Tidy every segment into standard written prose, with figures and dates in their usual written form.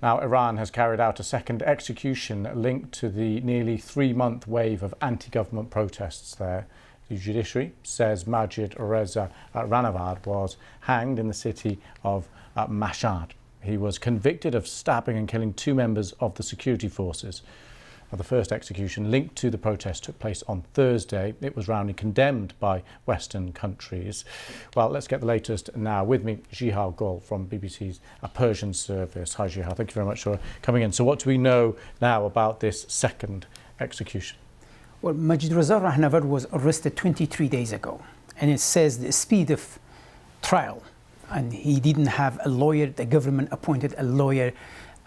Now, Iran has carried out a second execution linked to the nearly 3-month wave of anti-government protests there. The judiciary says Majidreza Rahnavard was hanged in the city of Mashhad. He was convicted of stabbing and killing 2 members of the security forces. The first execution linked to the protest took place on Thursday. It was roundly condemned by Western countries. Well, let's get the latest now. With me, Jihad Gul from BBC's Persian service. Hi, Jihad. Thank you very much for coming in. So what do we know now about this second execution? Well, Majidreza Rahnavard was arrested 23 days ago. And it says the speed of trial. And he didn't have a lawyer. The government appointed a lawyer.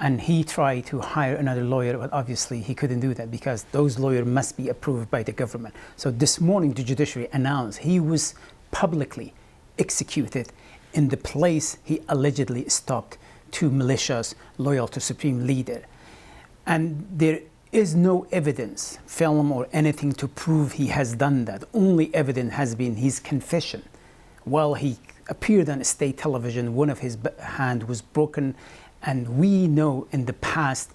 And he tried to hire another lawyer, but obviously he couldn't do that because those lawyers must be approved by the government. So this morning, the judiciary announced he was publicly executed in the place he allegedly stopped 2 militias loyal to supreme leader. And there is no evidence, film or anything to prove he has done that. Only evidence has been his confession. While he appeared on state television, one of his hand was broken. And we know in the past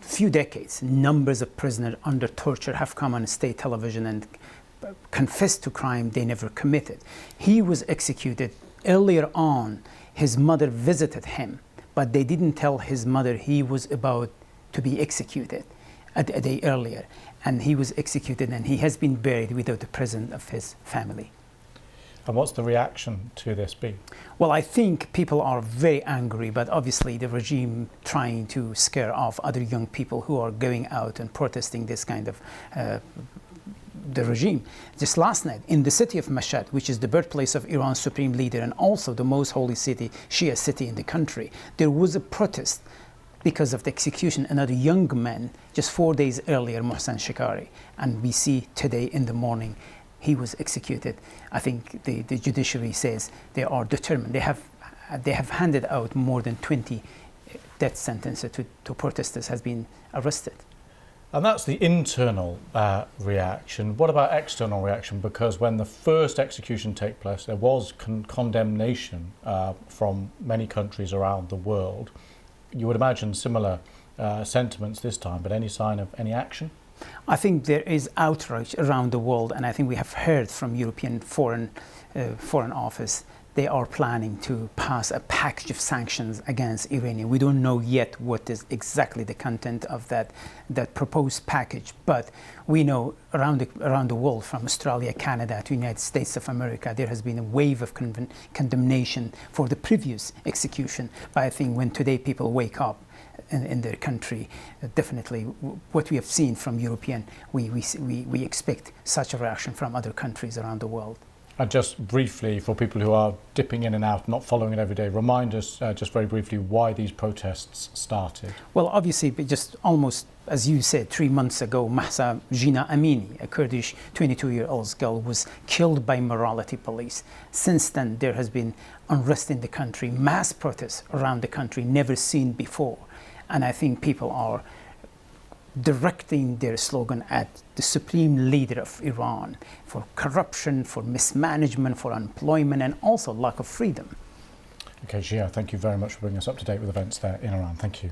few decades, numbers of prisoners under torture have come on state television and confessed to crime they never committed. He was executed. Earlier on, his mother visited him, but they didn't tell his mother he was about to be executed a day earlier. And he was executed and he has been buried without the presence of his family. And what's the reaction to this been? Well, I think people are very angry, but obviously the regime trying to scare off other young people who are going out and protesting this kind of the regime. Just last night, in the city of Mashhad, which is the birthplace of Iran's supreme leader and also the most holy city, Shia city in the country, there was a protest because of the execution of another young man just 4 days earlier, Mohsen Shikari. And we see today in the morning, he was executed. I think the judiciary says they are determined. They have handed out more than 20 death sentences to protesters has been arrested. And that's the internal reaction. What about external reaction? Because when the first execution took place, there was condemnation from many countries around the world. You would imagine similar sentiments this time, but any sign of any action? I think there is outrage around the world, and I think we have heard from European Foreign Office they are planning to pass a package of sanctions against Iran. We don't know yet what is exactly the content of that proposed package, but we know around the world, from Australia, Canada to United States of America, there has been a wave of condemnation for the previous execution. But I think when today people wake up in their country, definitely what we have seen from European, we expect such a reaction from other countries around the world. And just briefly, for people who are dipping in and out, not following it every day, remind us just very briefly why these protests started. Well, obviously, just almost, as you said, 3 months ago, Mahsa Jina Amini, a Kurdish 22-year-old girl, was killed by morality police. Since then, there has been unrest in the country, mass protests around the country, never seen before. And I think people are directing their slogan at the supreme leader of Iran for corruption, for mismanagement, for unemployment, and also lack of freedom. Okay, Jia, thank you very much for bringing us up to date with events there in Iran. Thank you.